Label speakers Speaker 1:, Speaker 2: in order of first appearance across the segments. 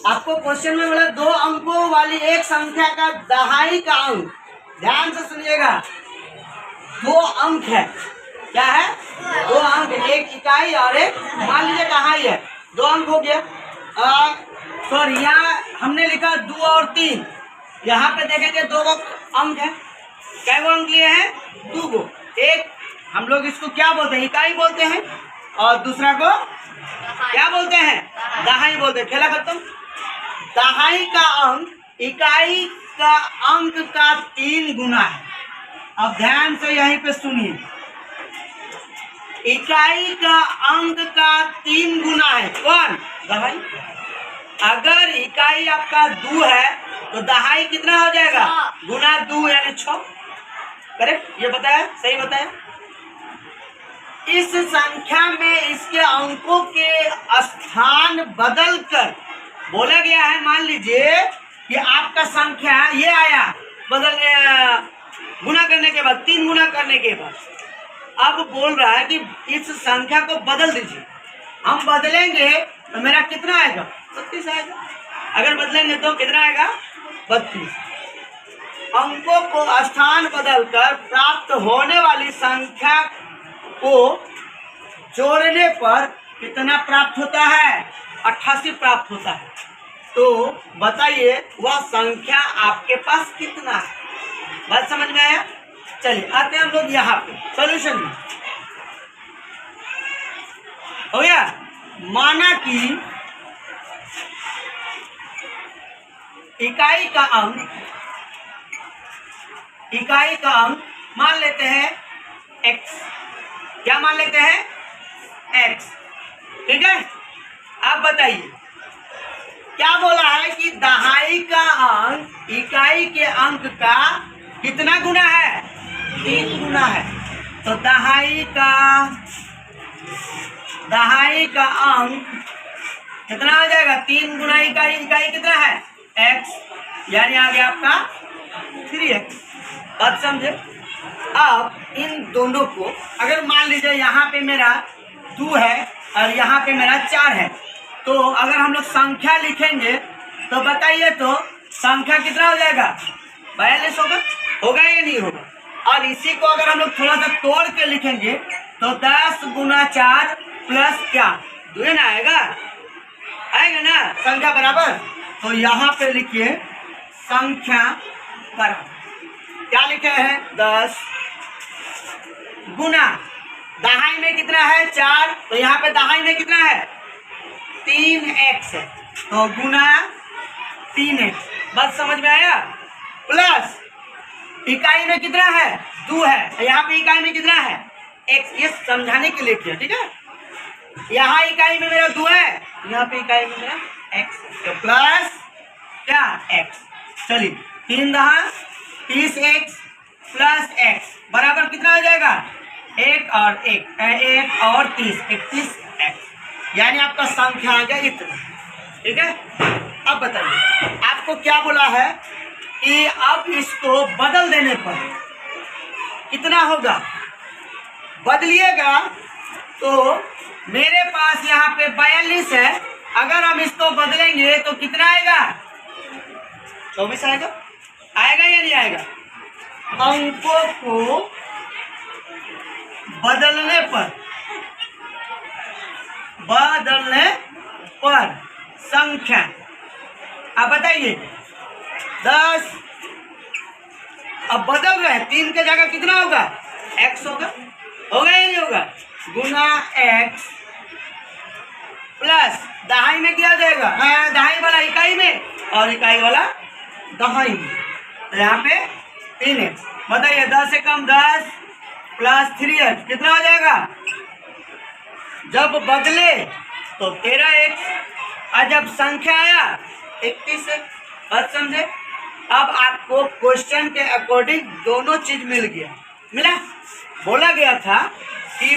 Speaker 1: आपको क्वेश्चन में बोला 2 अंकों वाली एक संख्या का दहाई का अंक, ध्यान से सुनिएगा, 2 अंक है। क्या है? 2 अंक, एक इकाई और एक मान लीजिए दहाई है, 2 अंक हो गया। सॉरी, यहाँ हमने लिखा 2 और 3, यहाँ पे देखेंगे 2 अंक है। क्या वो अंक लिए हैं? 2 को। एक हम लोग इसको क्या बोलते हैं? इकाई बोलते हैं, और दूसरा को क्या बोलते हैं? दहाई बोलते हैं। खेला खत्म। दहाई का अंक इकाई का अंक का 3 गुना है। अब ध्यान से यहीं पे सुनिए, इकाई का अंक का 3 गुना है। कौन? दहाई। अगर इकाई आपका 2 है तो दहाई कितना हो जाएगा? गुना 2 यानी 6। करेक्ट? ये बताया? सही बताया? इस संख्या में इसके अंकों के स्थान बदलकर बोला गया है। मान लीजिए कि आपका संख्या ये आया, बदल गुना करने के बाद, 3 गुना करने के बाद, अब बोल रहा है कि इस संख्या को बदल दीजिए। हम बदलेंगे तो मेरा कितना आएगा? 32 आएगा। अगर बदलेंगे तो कितना आएगा? 32। अंकों को स्थान बदलकर प्राप्त होने वाली संख्या को जोड़ने पर कितना प्राप्त होता है? 88 प्राप्त होता है। तो बताइए वह संख्या आपके पास कितना है? बात समझ में आया? चलिए आते हैं हम लोग यहाँ पे सॉल्यूशन में। हो गया? माना कि इकाई का अंक मान लेते हैं x। क्या मान लेते हैं? x। ठीक है? अब बताइए क्या बोला है कि दहाई का अंक इकाई के अंक का कितना गुना है? 3 गुना है। तो दहाई का अंक कितना हो जाएगा? 3 गुना इकाई। इकाई कितना है? x, यानी आ गया आपका 3x। बात समझे? अब इन दोनों को अगर मान लीजिए यहाँ पे मेरा 2 है और यहाँ पे मेरा 4 है, तो अगर हम लोग संख्या लिखेंगे तो बताइए तो संख्या कितना हो जाएगा? 42 होगा। होगा या नहीं होगा? और इसी को अगर हम लोग थोड़ा सा तोड़ के लिखेंगे तो 10 गुना 4 प्लस क्या 2 ना आएगा? आएगा ना संख्या बराबर। तो यहाँ पे लिखिए संख्या बराबर क्या लिखे हैं? 10 गुना दहाई में कितना है? 4। तो यहाँ पे दहाई में कितना है? 3x है। तो गुना 3x। बात समझ में आया? प्लस इकाई में कितना है? 2 है। यहाँ पे इकाई में कितना है? x। ये समझाने के लिए किया। ठीक है? यहाँ इकाई में मेरा 2 है, यहाँ पे इकाई में मेरा x। तो प्लस क्या? x। चलिए 3 दहा 30x प्लस x बराबर कितना हो जाएगा? 1 और 30 31x। यानी आपका संख्या आ गया इतना। ठीक है? अब बताइए आपको क्या बोला है कि अब इसको बदल देने पर कितना होगा? बदलिएगा तो मेरे पास यहाँ पे 42 है, अगर हम इसको बदलेंगे तो कितना आएगा? 24 आएगा। आएगा या नहीं आएगा? अंकों को बदलने पर संख्या, अब बताइए 10, अब बदल रहे हैं 3 के जगह कितना होगा? x होगा। होगा या नहीं होगा? गुना x प्लस दहाई में क्या हो जाएगा? दहाई वाला इकाई में और इकाई वाला दहाई में। तो यहाँ पे 3x। बताइए 10 से कम 10 प्लस 3x कितना हो जाएगा? जब बदले तो 13x और जब संख्या आया 31 है। बात समझे? अब आपको क्वेश्चन के अकॉर्डिंग दोनों चीज मिल गया। मिला? बोला गया था कि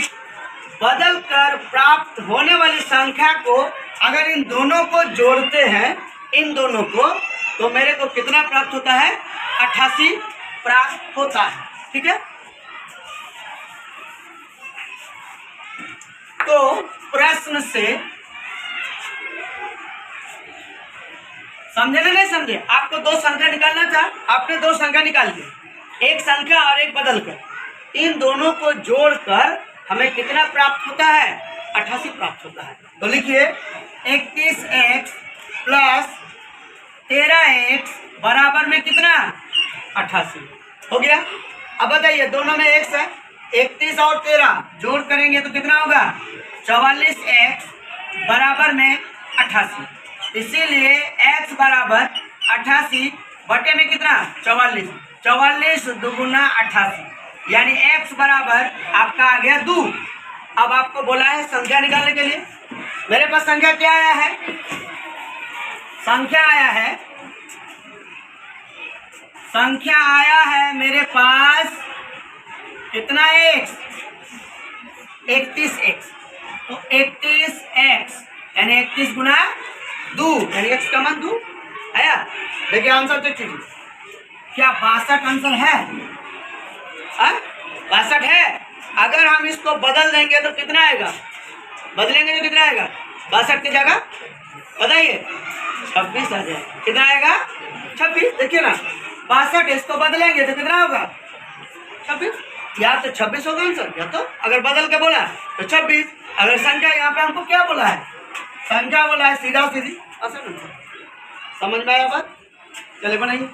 Speaker 1: बदल कर प्राप्त होने वाली संख्या को अगर इन दोनों को जोड़ते हैं, इन दोनों को, तो मेरे को कितना प्राप्त होता है? 88 प्राप्त होता है। ठीक है? तो प्रश्न से समझे ना नहीं समझे? आपको दो संख्या निकालना था, आपने दो संख्या निकाल ली, एक संख्या और एक बदल कर, इन दोनों को जोड़कर हमें कितना प्राप्त होता है? 88 प्राप्त होता है। तो लिखिए 31x प्लस 13x बराबर में कितना? 88 हो गया। अब बताइए दोनों में x है, 31 और 13 जोड़ करेंगे तो कितना होगा? 44x बराबर में 88। इसीलिए x बराबर 88 बटे में कितना? 44। 44 दुगुना 88, यानी x बराबर आपका आ गया 2। अब आपको बोला है संख्या निकालने के लिए। मेरे पास संख्या क्या आया है? संख्या आया है, संख्या आया है मेरे पास कितना x? 31x। तो 31x यानी 31 गुना 2 यानी x का मान 2 आया। देखिए आंसर चेक कीजिए, क्या 62 आंसर है? 62 है। अगर हम इसको बदल देंगे तो कितना आएगा? बदलेंगे तो कितना आएगा? 62 की जगह बताइए 26 आ जाएगा। कितना आएगा? 26। देखिए ना 62, इसको बदलेंगे तो कितना होगा? 26। या तो 26 होगा आंसर, या तो अगर बदल के बोला तो 26। अगर संख्या यहाँ पे हमको क्या बोला है? संख्या बोला है, सीधा सीधी आंसर। समझ में आया बात? चले बनाइए।